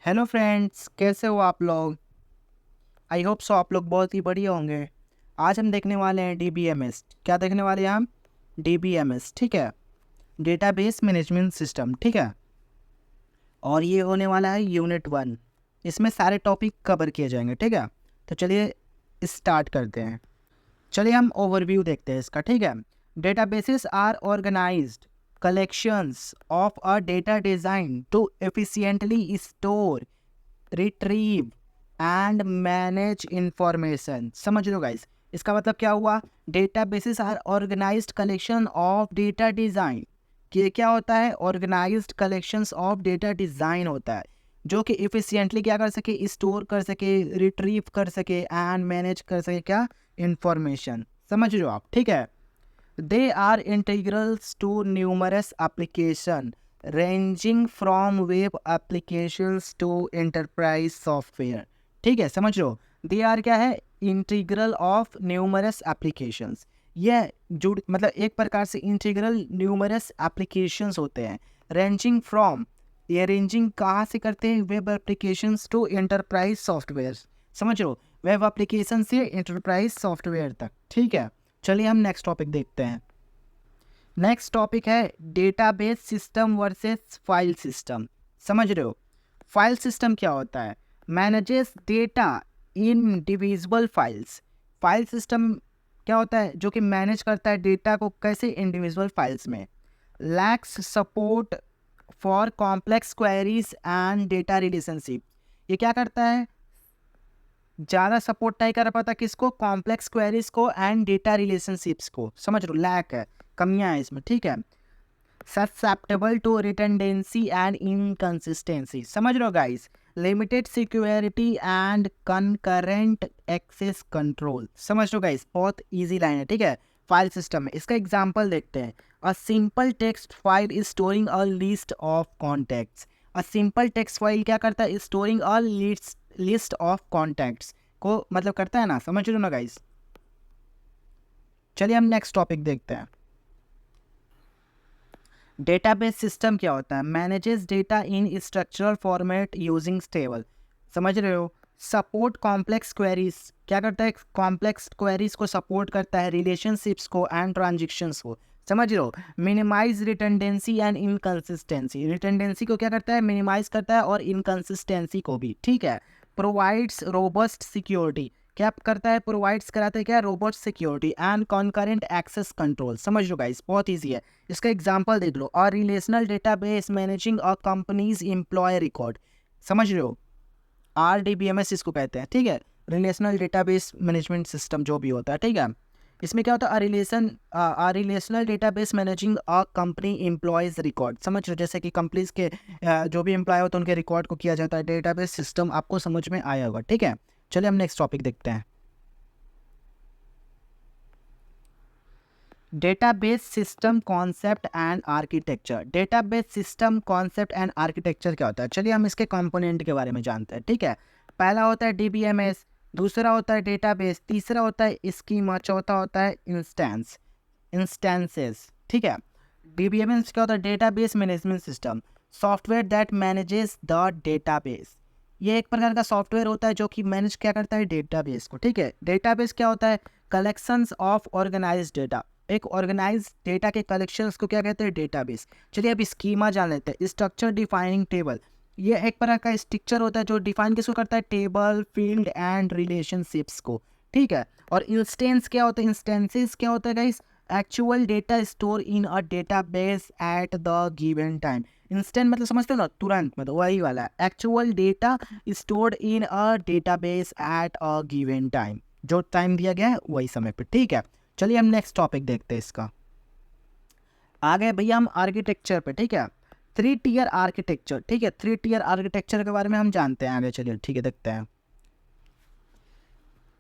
Hello friends, कैसे हो आप लोग। आई होप सो आप लोग बहुत ही बढ़िया होंगे। आज हम देखने वाले हैं DBMS। क्या देखने वाले हैं हम? DBMS, ठीक है, डेटाबेस मैनेजमेंट सिस्टम, ठीक है। और ये होने वाला है यूनिट 1। इसमें सारे टॉपिक कवर किए जाएंगे, ठीक है। तो चलिए स्टार्ट करते हैं। चलिए हम ओवरव्यू देखते हैं इसका, ठीक है। Databases are organised collections of a data designed to efficiently store, retrieve and manage information. समझ लो गाइस, इसका मतलब क्या हुआ? Databases are organised collection of data design. कि क्या होता है? Organised collections of data design होता है जो कि इफिशिएंटली क्या कर सके? स्टोर कर सके, रिट्रीव कर सके एंड मैनेज कर सके क्या? इंफॉर्मेशन। समझ लो आप, ठीक है। They are integrals to numerous application ranging from web applications to enterprise software. ठीक है, समझ लो। दे आर क्या है? Integral of numerous applications. यह जुड़ मतलब एक प्रकार से इंटीग्रल न्यूमरस एप्लीकेशंस होते हैं। रेंजिंग फ्रॉम, ये रेंजिंग कहाँ से करते हैं? Web applications to enterprise software. समझ लो, वेब एप्लीकेशन से एंटरप्राइज सॉफ्टवेयर तक, ठीक है। चलिए हम नेक्स्ट टॉपिक देखते हैं। नेक्स्ट टॉपिक है database system versus file system. समझ रहे हो? फाइल सिस्टम क्या होता है? Manages data in individual files. File system क्या होता है? जो कि मैनेज करता है डेटा को कैसे? इंडिविजुअल फाइल्स में। Lakhs support for complex queries and data relationship. ये क्या करता है? ज़्यादा सपोर्ट नहीं कर पाता किसको? कॉम्प्लेक्स क्वेरीज को एंड डेटा रिलेशनशिप्स को। समझ लो, लैक है, कमियां है इसमें, ठीक है। Susceptible to redundancy and inconsistency. समझ लो guys, limited security and concurrent access control. समझ लो गाइस, बहुत इजी लाइन है, ठीक है। फाइल सिस्टम में इसका एग्जांपल देखते हैं। A simple text file is storing a list of contacts. A simple text file क्या करता है? Storing a list of contacts को मतलब करता है ना। समझ लो ना गाइस। चलिए हम नेक्स्ट टॉपिक देखते हैं। डेटाबेस सिस्टम क्या होता है? मैनेजेस डेटा इन स्ट्रक्चरल फॉर्मेट यूजिंग टेबल। समझ रहे हो? Support complex queries. क्या करता है? कॉम्प्लेक्स क्वेरीज को सपोर्ट करता है, रिलेशनशिप्स को एंड ट्रांजेक्शंस को। समझ लो। Minimize redundancy and inconsistency. Redundancy को क्या करता है? मिनिमाइज करता है, और इनकंसिस्टेंसी को भी, ठीक है। Provides robust security. क्या करता है? प्रोवाइड्स कराता है क्या? Robot security and concurrent access control. समझ लो गाइस, बहुत इजी है। इसका एग्जांपल देख लो। और relational database managing a company's employee record. समझ रहे हो? RDBMS इसको कहते हैं, ठीक है। रिलेशनल डेटाबेस मैनेजमेंट सिस्टम जो भी होता है, ठीक है। इसमें क्या होता है? Relational database managing a company employees record. समझ लो, जैसे कि कंपनीज के जो भी एम्प्लॉय होते हैं उनके रिकॉर्ड को किया जाता है। डेटाबेस सिस्टम आपको समझ में आया होगा, ठीक है। चलिए हम नेक्स्ट टॉपिक देखते हैं। Database system concept and architecture. Database system concept and architecture क्या होता है? चलिए हम इसके कंपोनेंट के बारे में जानते हैं, ठीक है। पहला होता है DBMS, दूसरा होता है डेटाबेस, तीसरा होता है स्कीमा, चौथा होता है इंस्टेंसेस, ठीक है। DBMS क्या होता है? Database management system, software that manages the database. ये एक प्रकार का सॉफ्टवेयर होता है जो कि मैनेज क्या करता है? डेटाबेस को, ठीक है। डेटाबेस क्या होता है? Collections of organised data. एक ऑर्गेनाइज डेटा के कलेक्शंस को क्या कहते हैं? डेटाबेस। चलिए अब स्कीमा जान लेते हैं। Structure defining table. ये एक प्रकार का स्ट्रक्चर होता है जो डिफाइन किसको करता है? टेबल, फील्ड एंड रिलेशनशिप्स को, ठीक है। और इंस्टेंस क्या होता है? इंस्टेंसेस क्या होता है guys? Actual data store in a database at the given time. Instant मतलब समझते हो ना, तुरंत, मतलब वही वाला। Actual data stored in a database at a given time, जो टाइम दिया गया है वही समय पे, ठीक है। चलिए हम नेक्स्ट टॉपिक देखते हैं इसका। आ गए भैया हम आर्किटेक्चर पे, ठीक है। 3 टियर आर्किटेक्चर, ठीक है। 3 टियर आर्किटेक्चर के बारे में हम जानते हैं आगे। चलिए ठीक है, देखते हैं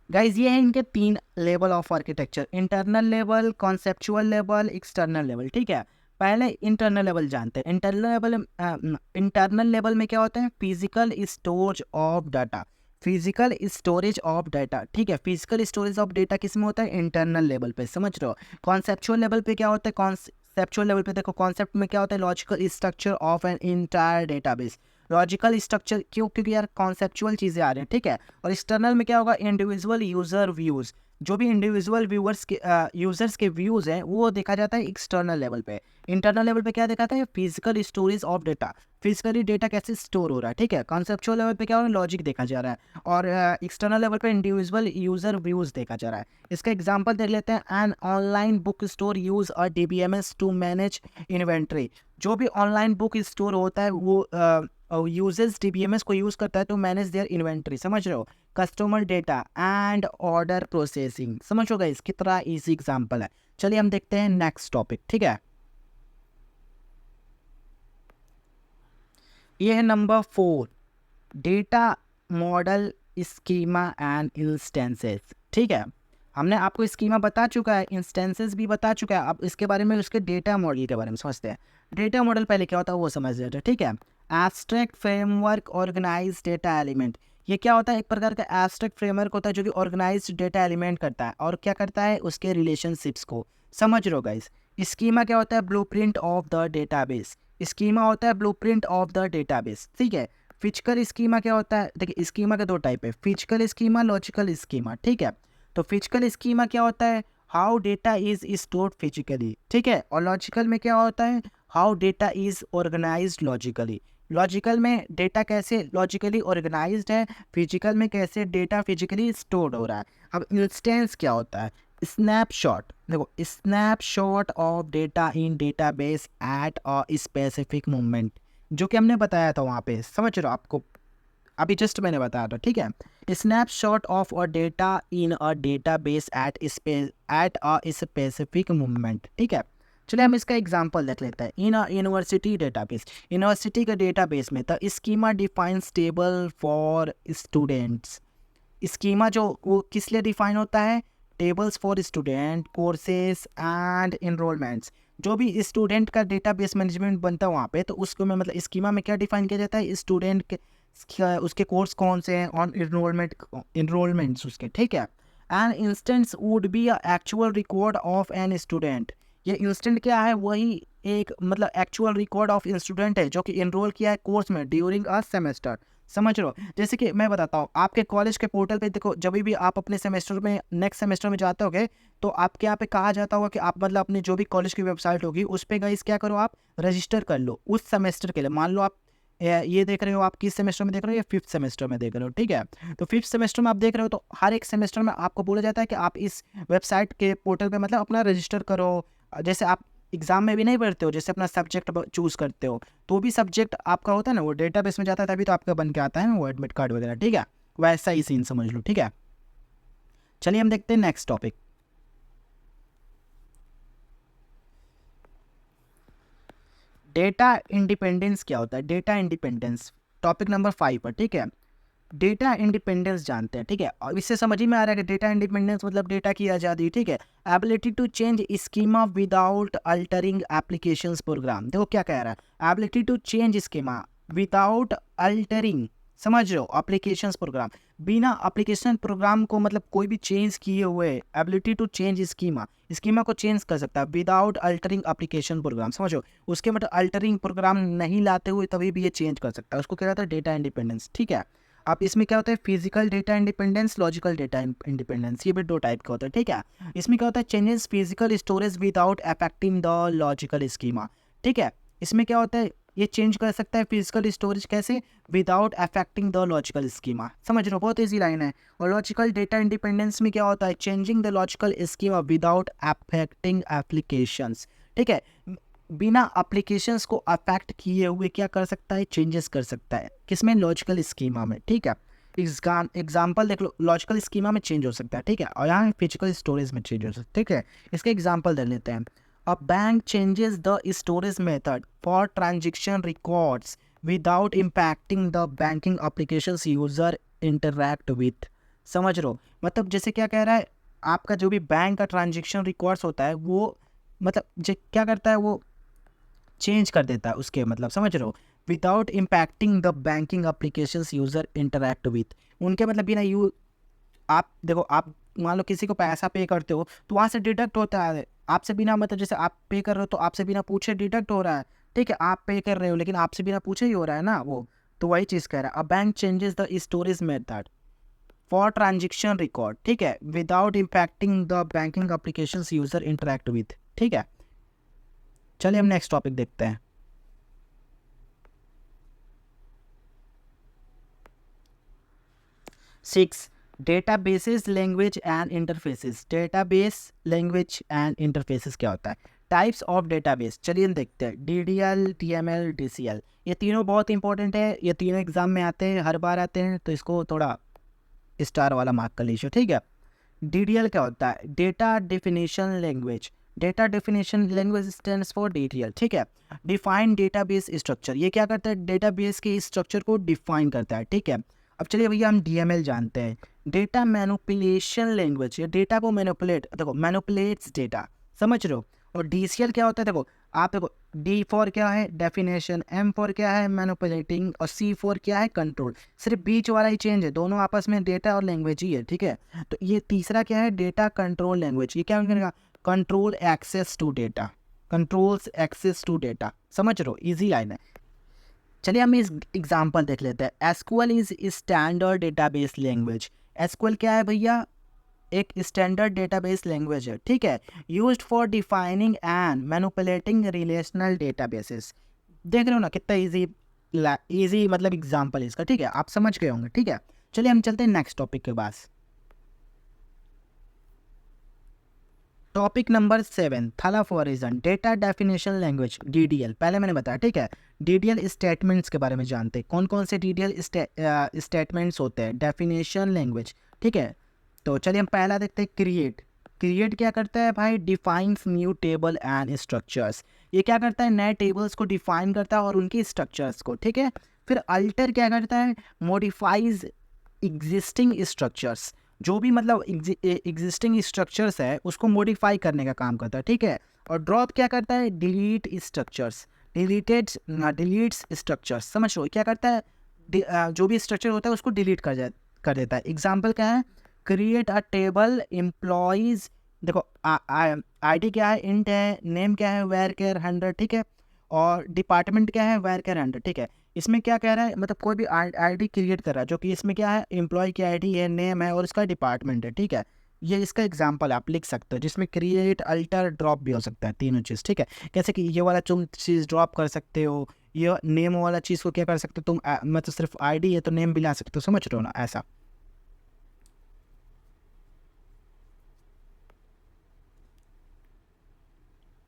गाइज। ये है इनके 3 level of architecture: internal level, conceptual level, external level, ठीक है। पहले इंटरनल लेवल जानते हैं। इंटरनल लेवल में क्या होता है? Physical storage of data. Physical storage of data, ठीक है। फिजिकल स्टोरेज ऑफ डेटा किस में होता है? इंटरनल लेवल पे, समझ रहे हो। कॉन्सेप्चुअल लेवल पे क्या होता है? कॉन्सेप्चुअल लेवल पे देखो, कॉन्सेप्ट में क्या होता है? Logical structure of an entire database. Logical structure क्यों, क्योंकि यार कॉन्सेप्चुअल चीज़ें आ रही हैं, ठीक है। और एक्सटर्नल में क्या होगा, इंडिविजुअल यूज़र व्यूज़, जो भी इंडिविजुअल व्यूअर्स के यूज़र्स के व्यूज़ हैं वो देखा जाता है एक्सटर्नल लेवल पे। इंटरनल लेवल पे क्या देखा जाता है, physical storage of data, physically data कैसे स्टोर हो रहा है, ठीक है। कॉन्सेप्चुअल लेवल पे क्या हो रहा है, लॉजिक देखा जा रहा है, और एक्सटर्नल लेवल पे इंडिविजुअल यूज़र व्यूज़ देखा जा रहा है। इसका एग्जांपल देख लेते हैं। An online book store use a DBMS to manage inventory. जो भी ऑनलाइन बुक स्टोर होता है वो यूजेस डीबीएमएस को यूज़ करता है टू मैनेज देयर इन्वेंट्री, समझ रहे हो। Customer data and order processing, समझ हो गाइस, कितना इजी एग्जांपल है। चलिए हम देखते हैं नेक्स्ट टॉपिक, ठीक है। ये है number 4, data model schema and instances, ठीक है। हमने आपको स्कीमा बता चुका है, इंस्टेंसेस भी बता चुका है। अब इसके बारे में, उसके डेटा मॉडल के बारे में समझते हैं। डेटा मॉडल पहले क्या होता है वो समझ लेते हैं, ठीक है। Abstract framework organise data element, ये क्या होता है, एक प्रकार का एब्स्ट्रैक्ट फ्रेमवर्क होता है जो कि ऑर्गेनाइज डेटा एलिमेंट करता है, और क्या करता है, उसके रिलेशनशिप्स को, समझ रहे हो गाइस। स्कीमा क्या होता है, blueprint of the database, schema होता है ब्लूप्रिंट ऑफ द डेटाबेस, ठीक है। फिजिकल स्कीमा क्या होता है, देखिए स्कीमा के दो टाइप है, फिजिकल स्कीमा, लॉजिकल स्कीमा, ठीक है। तो फिजिकल स्कीमा क्या होता है, how data is stored physically, ठीक है। और लॉजिकल में क्या होता है, how data is organised logically. Logical में डेटा कैसे लॉजिकली ऑर्गेनाइज्ड है, फिजिकल में कैसे डेटा फिजिकली स्टोर्ड हो रहा है। अब इंस्टेंस क्या होता है, स्नैपशॉट, देखो snapshot of data in database at a specific moment, जो कि हमने बताया था वहाँ पे, समझ रहे हो, आपको अभी जस्ट मैंने बताया था, ठीक है। Snapshot of a data in a database at a specific moment, ठीक है। चलिए हम इसका एग्जांपल देख लेते हैं। In a university database, university के डेटाबेस में the schema defines table for students, schema जो वो किस लिए डिफाइन होता है, tables for student, courses and enrolments, जो भी स्टूडेंट का डेटाबेस मैनेजमेंट बनता है वहाँ पे, तो उसको में मतलब स्कीमा में क्या डिफाइन किया जाता है, स्टूडेंट के उसके कोर्स कौन से हैं, और इनरोलमेंट्स उसके, ठीक है। And instance would be actual record of an student, ये इंस्टेंट क्या है, वही एक मतलब एक्चुअल रिकॉर्ड ऑफ स्टूडेंट है जो कि इनरोल किया है कोर्स में ड्यूरिंग अ सेमेस्टर, समझ रहे हो। जैसे कि मैं बताता हूँ, आपके कॉलेज के पोर्टल पे देखो, जब भी आप अपने सेमेस्टर में नेक्स्ट सेमेस्टर में जाते होगे, तो आपके यहाँ पे कहा जाता होगा कि आप मतलब अपनी जो भी कॉलेज की वेबसाइट होगी उस पर गाइस क्या करो, आप रजिस्टर कर लो उस सेमेस्टर के लिए। मान लो आप ये देख रहे हो, आप किस सेमेस्टर में देख रहे हो, या 5th सेमेस्टर में देख रहे हो, ठीक है। तो 5th सेमेस्टर में आप देख रहे हो, तो हर एक सेमेस्टर में आपको बोला जाता है कि आप इस वेबसाइट के पोर्टल पे मतलब अपना रजिस्टर करो। जैसे आप एग्जाम में भी नहीं पढ़ते हो, जैसे अपना सब्जेक्ट चूज करते हो, तो भी सब्जेक्ट आपका होता है ना, वो डेटाबेस में जाता है, तभी तो आपका बन के आता है ना वो एडमिट कार्ड वगैरह, ठीक है। वैसा ही सीन समझ लो, ठीक है। चलिए हम देखते हैं नेक्स्ट टॉपिक। डेटा इंडिपेंडेंस क्या होता है, डेटा इंडिपेंडेंस टॉपिक नंबर 5 पर, ठीक है। डेटा इंडिपेंडेंस जानते हैं, ठीक है। और इससे समझ ही में आ रहा है कि डेटा इंडिपेंडेंस मतलब डेटा की आज़ादी, ठीक है। Ability to change schema without altering applications program, देखो क्या कह रहा है, ability to change schema without altering, समझ रहे हो, एप्लीकेशंस प्रोग्राम, बिना एप्लीकेशन प्रोग्राम को मतलब कोई भी चेंज किए हुए, ability to change schema, schema को चेंज कर सकता है विदाउट अल्टरिंग एप्लीकेशन प्रोग्राम, समझो, उसके मतलब अल्टरिंग प्रोग्राम नहीं लाते हुए तभी भी ये चेंज कर सकता है, उसको क्या कहता है, डेटा इंडिपेंडेंस, ठीक है। अब इसमें क्या होता है, physical data independence, logical data independence, ये भी दो टाइप का होता है, ठीक है। इसमें क्या होता है, changes physical storage without affecting the logical schema, ठीक है। इसमें क्या होता है, ये चेंज कर सकता है फिजिकल स्टोरेज कैसे, without affecting the logical schema, समझ रहे हो, बहुत ईजी लाइन है। और लॉजिकल डेटा इंडिपेंडेंस में क्या होता है, changing the logical schema without affecting applications, ठीक है। बिना एप्लीकेशंस को अफेक्ट किए हुए क्या कर सकता है, चेंजेस कर सकता है, किसमें, लॉजिकल स्कीमा में, ठीक है। एग्जाम्पल देख लो, लॉजिकल स्कीमा में चेंज हो सकता है, ठीक है, और यहाँ फिजिकल स्टोरेज में चेंज हो सकता है, ठीक है। इसका एग्जाम्पल दे लेते हैं। A bank changes the storage method for transaction records without impacting the banking applications user interact with, समझ रहे हो, मतलब जैसे क्या कह रहा है, आपका जो भी बैंक का ट्रांजेक्शन रिकॉर्ड्स होता है वो मतलब क्या करता है, वो चेंज कर देता है उसके, मतलब समझ रहे हो, without impacting the banking applications user interact with, उनके मतलब बिना आप देखो, आप मान लो किसी को पैसा पे करते हो तो वहाँ से डिडक्ट होता है आपसे बिना, मतलब जैसे आप पे कर रहे हो तो आपसे बिना पूछे डिडक्ट हो रहा है, ठीक है, आप पे कर रहे हो लेकिन आपसे बिना पूछे ही हो रहा है ना वो, तो वही चीज़ कह रहा है, a bank changes the storage method for transaction record, ठीक है, without impacting the banking applications user interact with, ठीक है। चलिए हम नेक्स्ट टॉपिक देखते हैं। 6 databases language and interfaces. Database language and interfaces क्या होता है? टाइप्स ऑफ डेटाबेस, चलिए हम देखते हैं। DDL, DML, DCL, ये तीनों बहुत इंपॉर्टेंट है, ये तीनों एग्जाम में आते हैं, हर बार आते हैं, तो इसको थोड़ा स्टार वाला मार्क कर लीजिए, ठीक है। DDL क्या होता है? Data definition language. Data definition language stands for DDL, ठीक है। डिफाइन डेटाबेस स्ट्रक्चर, ये क्या करता है? डेटाबेस के स्ट्रक्चर को डिफाइन करता है, ठीक है। अब चलिए भैया हम DML जानते हैं, डेटा मैनिपुलेशन लैंग्वेज, ये डेटा को मैनिपुलेट, देखो मैनिपुलेट्स डेटा, समझ रहे हो। और DCL क्या होता है? देखो आप देखो, D फॉर क्या है? डेफिनेशन, M फॉर क्या है? मैनिपुलेटिंग, और C फॉर क्या है? कंट्रोल। सिर्फ बीच वाला ही चेंज है, दोनों आपस में डेटा और लैंग्वेज ही है, ठीक है। तो ये तीसरा क्या है? डेटा कंट्रोल लैंग्वेज, ये क्या करेगा? Control access to data, controls access to data, समझ रहे हो, इजी लाइन है। चलिए हम इस एग्जांपल देख लेते हैं। SQL is standard database language. SQL क्या है भैया? एक स्टैंडर्ड डेटाबेस लैंग्वेज है, ठीक है, used for defining and manipulating relational databases. देख रहे हो ना कितना इजी मतलब एग्जांपल इसका, ठीक है, आप समझ गए होंगे, ठीक है। चलिए हम चलते हैं नेक्स्ट टॉपिक के पास। टॉपिक नंबर 7, थैलाफोरिज्म, डेटा डेफिनेशन लैंग्वेज, DDL। पहले मैंने बताया, ठीक है। DDL स्टेटमेंट्स के बारे में जानते हैं, कौन कौन से DDL स्टेटमेंट्स होते हैं, डेफिनेशन लैंग्वेज, ठीक है। तो चलिए हम पहला देखते हैं, क्रिएट। क्रिएट क्या करता है भाई? Defines new table and structures, ये क्या करता है? नए टेबल्स को डिफाइन करता है और उनके स्ट्रक्चर्स को, ठीक है। फिर अल्टर क्या करता है? मॉडिफाइज एग्जिस्टिंग स्ट्रक्चर्स, जो भी मतलब एग्जिस्टिंग स्ट्रक्चर्स है उसको मॉडिफाई करने का काम करता है, ठीक है। और ड्रॉप क्या करता है? डिलीट स्ट्रक्चर्स, डिलीट्स स्ट्रक्चर्स, समझ लो क्या करता है? जो भी स्ट्रक्चर होता है उसको डिलीट कर देता है। एग्जाम्पल क्या है? क्रिएट अ टेबल एम्प्लॉयज, देखो ID क्या है? इंट है, नेम क्या है? वेर केयर 100, ठीक है, और डिपार्टमेंट क्या है? वेर केयर 100, ठीक है। इसमें क्या कह रहा है? मतलब कोई भी ID क्रिएट कर रहा है, जो कि इसमें क्या है? एम्प्लॉय की ID है, नेम है और इसका डिपार्टमेंट है, ठीक है। ये इसका एग्जांपल आप लिख सकते हो, जिसमें क्रिएट, अल्टर, ड्रॉप भी हो सकता है, तीनों चीज़, ठीक है। कैसे कि ये वाला तुम चीज़ ड्रॉप कर सकते हो, ये नेम वाला चीज़ को क्या कर सकते हो तुम, मतलब सिर्फ ID है तो नेम भी ला सकते हो, समझ रहे हो ना, ऐसा।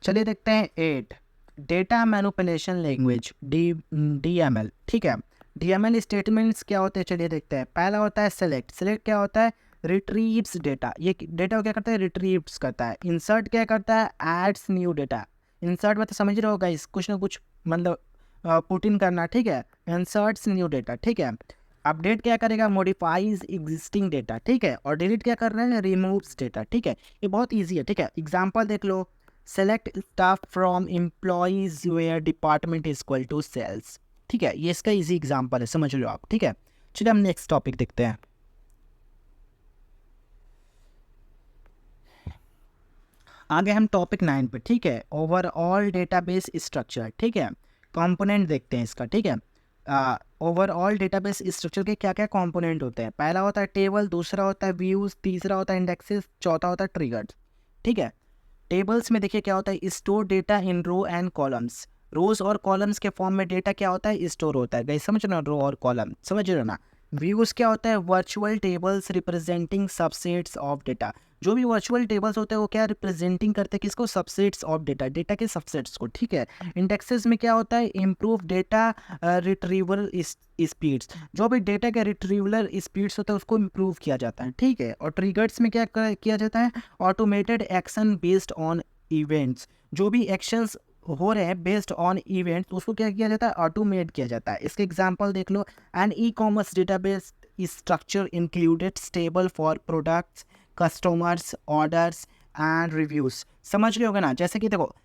चलिए देखते हैं 8, डेटा मैनिपुलेशन लैंग्वेज, DML, ठीक है। DML स्टेटमेंट्स क्या होते हैं? चलिए देखते हैं। पहला होता है सेलेक्ट। सेलेक्ट क्या होता है? रिट्रीव्स डेटा, ये डेटा को क्या करता है? रिट्रीव्स करता है। इंसर्ट क्या करता है? Ads new data. इंसर्ट मतलब समझ रहे हो गाइस, कुछ ना कुछ मतलब पुट इन करना, ठीक है। इंसर्ट्स न्यू डेटा, ठीक है। अपडेट क्या करेगा? मॉडिफाइज एग्जिस्टिंग डेटा, ठीक है। और डिलीट क्या कर रहे हैं? रिमूव्स डेटा, ठीक है। ये बहुत ईजी है, ठीक है। एग्जाम्पल देख लो, select staff from employees where department is equal to sales, ठीक है। ये इसका इजी एग्जांपल है, समझ लो आप, ठीक है। चलिए हम नेक्स्ट टॉपिक देखते हैं। आगे हम टॉपिक 9 पे, ठीक है। ओवरऑल डेटाबेस स्ट्रक्चर, ठीक है। कंपोनेंट देखते हैं इसका, ठीक है। ओवरऑल डेटाबेस स्ट्रक्चर के क्या क्या कंपोनेंट होते हैं? पहला होता है टेबल, दूसरा होता है व्यूज, तीसरा होता है इंडेक्सेस, चौथा होता है ट्रिगर्स, ठीक है। टेबल्स में देखिए क्या होता है? Store data in row and columns, rows और कॉलम्स के फॉर्म में डेटा क्या होता है? स्टोर होता है, गाइस समझ रहे हो? रो और कॉलम, समझ रहे हो ना। व्यूज क्या होता है? Virtual tables representing subsets of data, जो भी वर्चुअल टेबल्स होते हैं वो क्या रिप्रेजेंटिंग करते हैं? किसको? सबसेट्स ऑफ डेटा, डेटा के सबसेट्स को, ठीक है। इंडेक्सेस में क्या होता है? इम्प्रूव डेटा रिट्रीवल स्पीड्स, जो भी डेटा के रिट्रीवल स्पीड्स होता है उसको इम्प्रूव किया जाता है, ठीक है। और ट्रिगर्स में क्या किया जाता है? Automated action based on events, जो भी एक्शंस हो रहे हैं बेस्ड ऑन इवेंट्स उसको क्या किया जाता है? ऑटोमेट किया जाता है। इसके एग्जांपल देख लो, an e commerce database structure included stable for products, customers, orders and reviews, समझ रहे होगे ना। जैसे कि देखो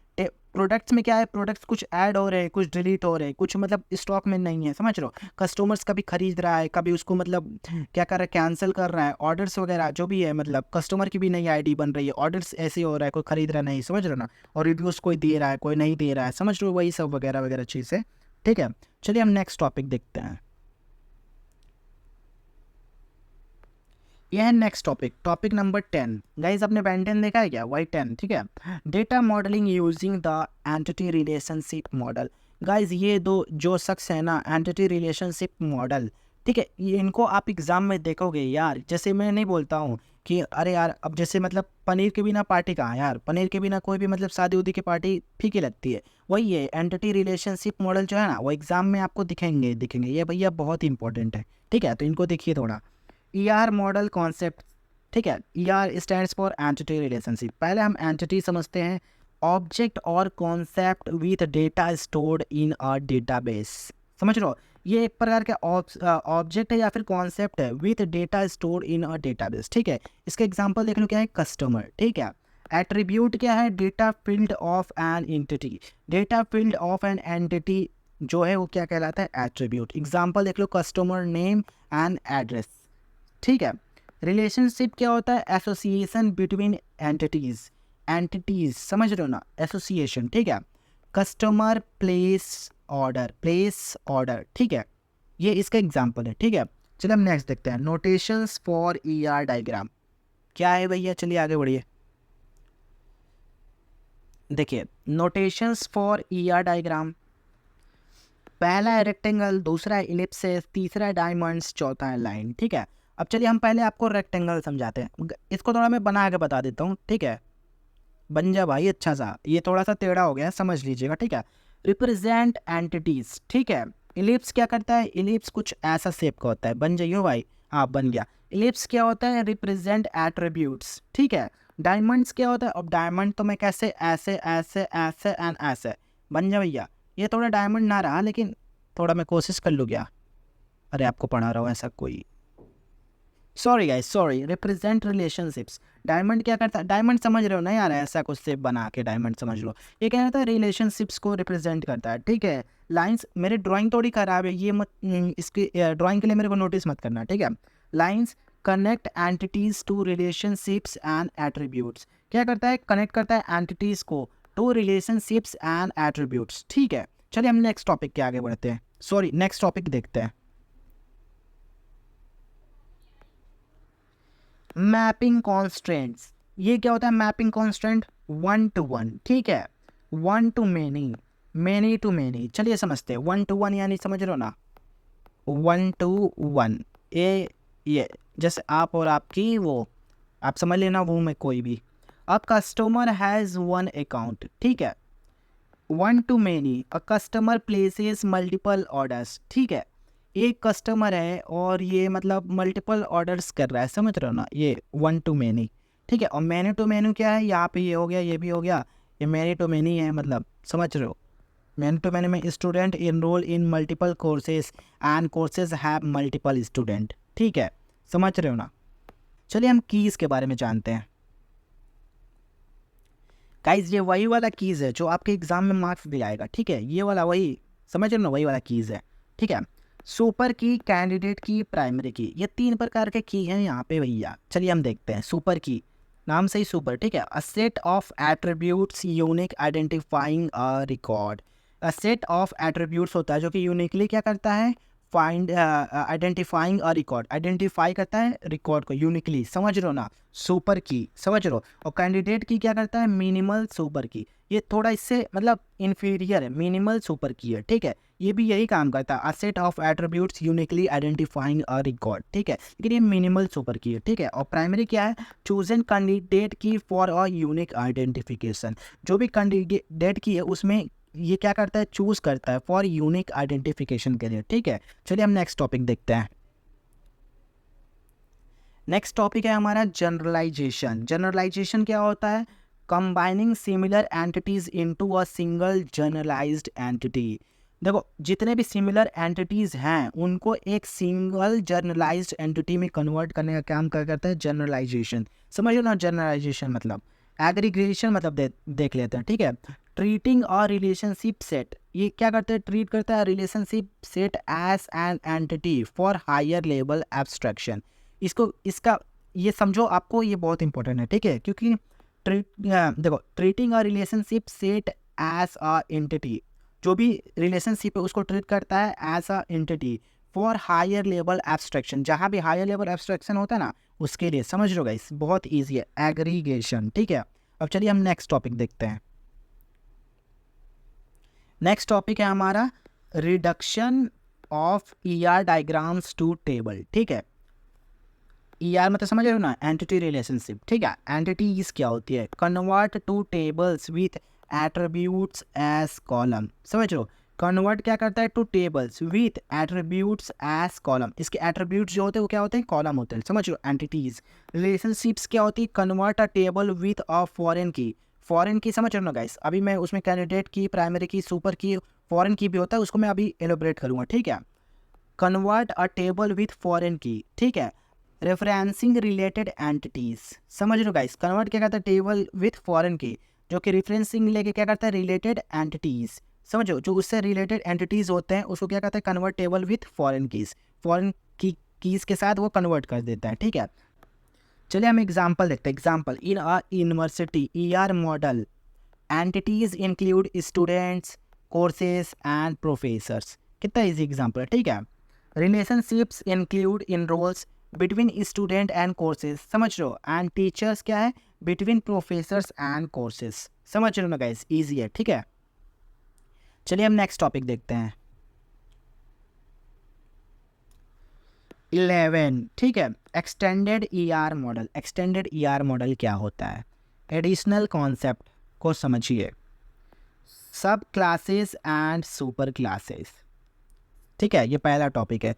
प्रोडक्ट्स में क्या है? प्रोडक्ट्स कुछ ऐड हो रहे हैं, कुछ डिलीट हो रहे हैं, कुछ मतलब स्टॉक में नहीं है, समझ रहे हो। कस्टमर्स कभी खरीद रहा है, कभी उसको मतलब क्या कर रहा है? कैंसिल कर रहा है। ऑर्डर्स वगैरह जो भी है, मतलब कस्टमर की भी नई ID बन रही है, ऑर्डर्स ऐसे हो रहा है, कोई खरीद रहा नहीं, समझ रहे हो ना। और रिव्यूज़ कोई दे रहा है, कोई नहीं दे रहा है, समझ रहे हो, वही सब वगैरह वगैरह चीज़ है, ठीक है। चलिए हम नेक्स्ट टॉपिक देखते हैं। ये है next topic, topic number 10। Guys आपने बेन 10 देखा है क्या? वाई 10, ठीक है। Data modelling using the entity relationship model. Guys ये दो जो शख्स है ना, एंटिटी रिलेशनशिप मॉडल, ठीक है, ये इनको आप एग्जाम में देखोगे यार। जैसे मैं नहीं बोलता हूँ कि अरे यार अब जैसे मतलब पनीर के बिना पार्टी कहाँ यार, पनीर के बिना कोई भी मतलब शादी उदी की पार्टी फीकी लगती है। वही है एंटिटी रिलेशनशिप मॉडल जो है ना, वो एग्जाम में आपको दिखेंगे ये भैया बहुत इंपॉर्टेंट है, ठीक है। तो इनको देखिए थोड़ा। ER मॉडल कॉन्सेप्ट, ठीक है। ER stands for entity relationship. पहले हम एंटिटी समझते हैं, ऑब्जेक्ट और concept with data stored in a database. समझ रहे हो? ये एक प्रकार का ऑब्जेक्ट है या फिर कॉन्सेप्ट है with data stored in a database, ठीक है। इसका एग्जांपल देख लो, क्या है? कस्टमर, ठीक है। एट्रीब्यूट क्या है? Data field of an entity. Data field of an entity जो है वो क्या कहलाता है? एट्रीब्यूट। एग्जांपल देख लो, कस्टमर नेम एंड एड्रेस, ठीक है। रिलेशनशिप क्या होता है? Association between entities. एंटिटीज समझ रहे हो ना, एसोसिएशन, ठीक है। कस्टमर प्लेस ऑर्डर, ठीक है। ये इसका एग्जांपल है, ठीक है। चलिए हम नेक्स्ट देखते हैं, नोटेशंस फॉर ER डायग्राम। क्या है भैया? चलिए आगे बढ़िए। देखिए नोटेशंस फॉर ER डायग्राम, पहला है रेक्टेंगल, दूसरा है इलिप्सिस, तीसरा है डायमंड्स, चौथा है लाइन, ठीक है। अब चलिए हम पहले आपको रेक्टेंगल समझाते हैं। इसको थोड़ा मैं बना के बता देता हूँ, ठीक है। बन जा भाई अच्छा सा, ये थोड़ा सा टेढ़ा हो गया है, समझ लीजिएगा, ठीक है। रिप्रेजेंट एंटिटीज, ठीक है। इलिप्स क्या करता है? इलिप्स कुछ ऐसा शेप का होता है, बन जाइयो भाई। हाँ बन गया। इलिप्स क्या होता है? रिप्रेजेंट एट्रीब्यूट्स, ठीक है। डायमंड्स क्या होता है? अब डायमंड तो मैं कैसे, ऐसे ऐसे ऐसे एंड ऐसे, बन जा भैया। ये थोड़ा डायमंड ना रहा, लेकिन थोड़ा मैं कोशिश कर लूँ क्या? अरे आपको पढ़ा रहा हूँ ऐसा कोई, sorry guys sorry. Represent relationships, diamond क्या करता है? डायमंड समझ रहे हो ना यार, ऐसा कुछ शेप बना के डायमंड समझ लो। ये क्या रहता है? रिलेशनशिप्स को रिप्रेजेंट करता है, ठीक है। लाइंस, मेरी ड्राइंग थोड़ी खराब है, ये मत इसकी ड्राइंग के लिए मेरे को नोटिस मत करना, ठीक है। Lines connect entities to relationships and attributes. क्या करता है? कनेक्ट करता है एंटिटीज को टू रिलेशनशिप्स एंड एट्रीब्यूट्स, ठीक है। चलिए हम नेक्स्ट टॉपिक के आगे बढ़ते हैं, सॉरी नेक्स्ट टॉपिक देखते हैं। मैपिंग कॉन्स्टेंट्स, ये क्या होता है? मैपिंग कॉन्स्टेंट 1 to 1, ठीक है। 1 to many, many to many, चलिए समझते हैं। 1 to 1 यानी समझ रहे हो ना, 1 to 1, ये जैसे आप और आपकी वो, आप समझ लेना वो में कोई भी। अ कस्टमर हैज़ 1 अकाउंट, ठीक है। 1 to many, a customer places multiple orders, ठीक है। एक कस्टमर है और ये मतलब मल्टीपल ऑर्डर्स कर रहा है, समझ रहे हो ना, ये 1 to many, ठीक है। और मैनी टू मैनी क्या है? यहाँ पे ये हो गया, ये भी हो गया, ये मैनी टू मैनी है, मतलब समझ रहे हो। मैनी टू मैनी में student enrol in multiple courses and courses have multiple student, ठीक है, समझ रहे हो ना। चलिए हम कीज़ के बारे में जानते हैं। गाइज ये वही वाला कीज़ है जो आपके एग्जाम में मार्क्स दिलाएगा, ठीक है। ये वाला वही, समझ रहे हो ना, वही वाला कीज़ है, ठीक है। सुपर की, कैंडिडेट की, प्राइमरी की, ये 3 प्रकार के की हैं यहाँ पे भैया। चलिए हम देखते हैं। सुपर की, नाम से ही सुपर, ठीक है। A set of attributes unique identifying a record. A set of attributes होता है जो कि यूनिकली क्या करता है? Find identifying a record, identify करता है रिकॉर्ड को यूनिकली, समझ रहे हो ना। सुपर की, समझ रहे हो। और कैंडिडेट की क्या करता है? मिनिमल सुपर की, ये थोड़ा इससे मतलब इन्फीरियर है, मिनिमल सुपर की है, ठीक है। ये भी यही काम करता है, a set of attributes uniquely identifying a record, ठीक है। लेकिन ये मिनिमल सुपर की है, ठीक है। और प्राइमरी क्या है? चूजन कैंडिडेट की फॉर अ यूनिक आइडेंटिफिकेशन, जो भी कैंडिडेट की है उसमें ये क्या करता है? चूज करता है फॉर यूनिक आइडेंटिफिकेशन के लिए, ठीक है। चलिए हम नेक्स्ट टॉपिक देखते हैं। नेक्स्ट टॉपिक है हमारा जनरलाइजेशन। जनरलाइजेशन क्या होता है? Combining similar entities into a single generalised entity. देखो जितने भी सिमिलर एंटिटीज हैं उनको एक सिंगल जनरलाइज्ड एंटिटी में कन्वर्ट करने का काम क्या करता है? जनरलाइजेशन, समझ लो ना। जनरलाइजेशन मतलब एग्रीगेशन, मतलब देख लेते हैं, ठीक है। ट्रीटिंग और रिलेशनशिप सेट, ये क्या करते हैं? ट्रीट करता है relationship set as an entity for higher level abstraction. इसको इसका ये समझो, आपको ये बहुत इंपॉर्टेंट है, ठीक है। क्योंकि देखो treating a relationship set as a entity, जो भी रिलेशनशिप है उसको ट्रीट करता है as a entity for higher level abstraction, जहाँ भी हायर लेवल एब्स्ट्रैक्शन होता है ना उसके लिए, समझ लो गाइस, बहुत ईजी है एग्रीगेशन, ठीक है। अब चलिए हम नेक्स्ट टॉपिक देखते हैं। नेक्स्ट टॉपिक है हमारा reduction of ER diagrams to table, ठीक है। ER मतलब समझ रहे हो ना, एंटिटी रिलेशनशिप, ठीक है। एंटिटीज क्या होती है, convert to tables with attributes as column, समझ लो, कन्वर्ट क्या करता है to tables with attributes as column, इसके एट्रीब्यूट्स जो होते हैं वो क्या होते हैं, कॉलम होते हैं, समझ लो। एंटिटीज रिलेशनशिप्स क्या होती है, convert a table with a foreign की, फॉरेन की समझ रहे हो ना गाइस, अभी मैं उसमें कैंडिडेट की, प्राइमरी की, सुपर की, फॉरेन की भी होता है, उसको मैं अभी एलोबरेट करूँगा, ठीक है। Convert a table with foreign की, ठीक है। रेफरेंसिंग रिलेटेड एंटिटीज, समझ लो गाइस, कन्वर्ट क्या करता है टेबल विथ फॉरेन की, जो कि रेफरेंसिंग लेके क्या करता है रिलेटेड एंटिटीज, समझो, जो उससे रिलेटेड एंटिटीज होते हैं उसको क्या कहता है convert table with foreign keys, foreign की कीज के साथ वो कन्वर्ट कर देता है, ठीक है। चलिए हम एग्जांपल देखते हैं। Example, in a university ER model entities include students, courses and professors, कितना इजी एग्जांपल है, ठीक है। Relationships include enrols between student and courses, समझ लो, एंड टीचर्स क्या है, बिटवीन प्रोफेसर्स एंड कोर्सेज, समझ लो ना गाइस, इजी है, ठीक है। चलिए हम नेक्स्ट टॉपिक देखते हैं। 11, ठीक है, extended ER model. Extended ER model क्या होता है, एडिशनल कॉन्सेप्ट को समझिए, सब क्लासेस एंड सुपर क्लासेस, ठीक है, ये पहला टॉपिक है।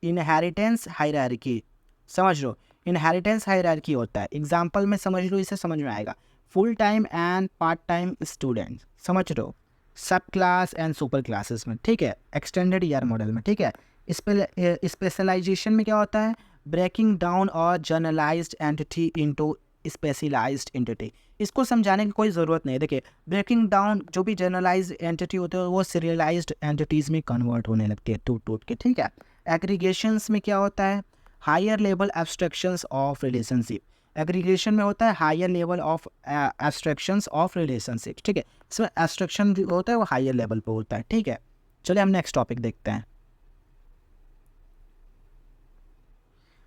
इनहेरिटेंस हायरार्की, समझ लो, इनहेरिटेंस हायरार्की होता है, एग्जाम्पल में समझ लो, इसे समझ में आएगा। Full time and part time student, समझ लो, सब क्लास एंड सुपर क्लासेस में, ठीक है, एक्सटेंडेड ER मॉडल में, ठीक है। स्पेशलाइजेशन में क्या होता है, ब्रेकिंग डाउन और generalised entity into specialised entity, इसको समझाने की कोई ज़रूरत नहीं है। देखिए, ब्रेकिंग डाउन जो भी जनरलाइज्ड एंटिटी होते हैं वो सीरियलाइज्ड एंटिटीज़ में कन्वर्ट होने लगती है टूट टूट के, ठीक है। एग्रीगेशंस में क्या होता है, higher level abstractions of relationship, aggregation में होता है higher level of abstractions of relationship, ठीक है। इसमें एब्स्ट्रैक्शन जो होता है वो हायर लेवल पर होता है, ठीक है। चलिए हम नेक्स्ट टॉपिक देखते हैं।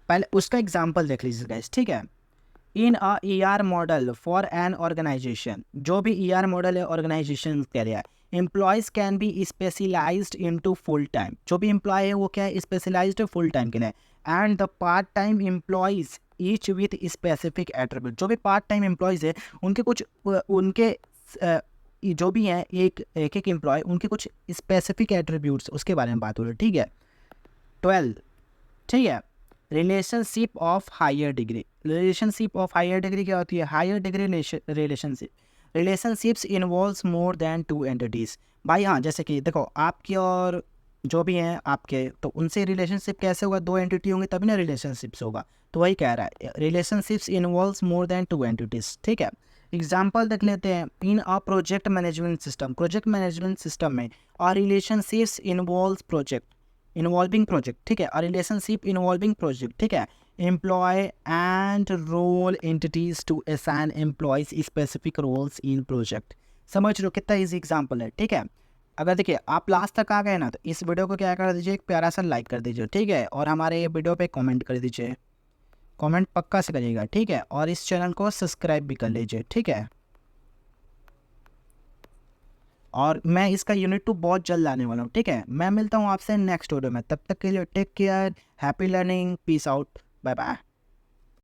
पहले उसका एग्जाम्पल देख लीजिए गाइस, ठीक है। In a ER model for an organisation, जो भी ER मॉडल है ऑर्गेनाइजेशन के लिए, employees can be specialised into full time, जो भी एम्प्लॉय है वो क्या है, स्पेशलाइज्ड है फुल टाइम के लिए, and the part time employees each with specific attribute, जो भी पार्ट टाइम एम्प्लॉयज़ है उनके कुछ उनके जो भी हैं एक एक एम्प्लॉय उनके कुछ स्पेसिफिक एट्रीब्यूट्स, उसके बारे में बात हो रही है, ठीक है। 12, ठीक है, relationship of higher degree. Relationship of higher degree क्या होती है, higher degree relationship, relationships involves more than 2 entities. भाई हाँ, जैसे कि देखो आपके और जो भी हैं आपके, तो उनसे रिलेशनशिप कैसे होगा, 2 एंटिटी होंगे तभी ना रिलेशनशिप्स होगा, तो वही कह रहा है, relationships involves more than 2 entities, ठीक है। एग्जाम्पल देख लेते हैं। In a project management system, project management system में और relationships involves project involving project, ठीक है, और रिलेशनशिप इन्वॉल्विंग प्रोजेक्ट, ठीक है। Employ and role entities to assign employees specific roles in project, समझ लो कितना इजी एग्जांपल है, ठीक है। अगर देखिए आप लास्ट तक आ गए ना तो इस वीडियो को क्या कर दीजिए, एक प्यारा सा लाइक कर दीजिए, ठीक है, और हमारे ये वीडियो पे कमेंट कर दीजिए, कमेंट पक्का से करिएगा, ठीक है, और इस चैनल को सब्सक्राइब भी कर लीजिए, ठीक है। और मैं इसका यूनिट 2 बहुत जल्द लाने वाला हूँ, ठीक है। मैं मिलता हूँ आपसे नेक्स्ट वीडियो में, तब तक के लिए take care, happy learning, peace out, bye bye.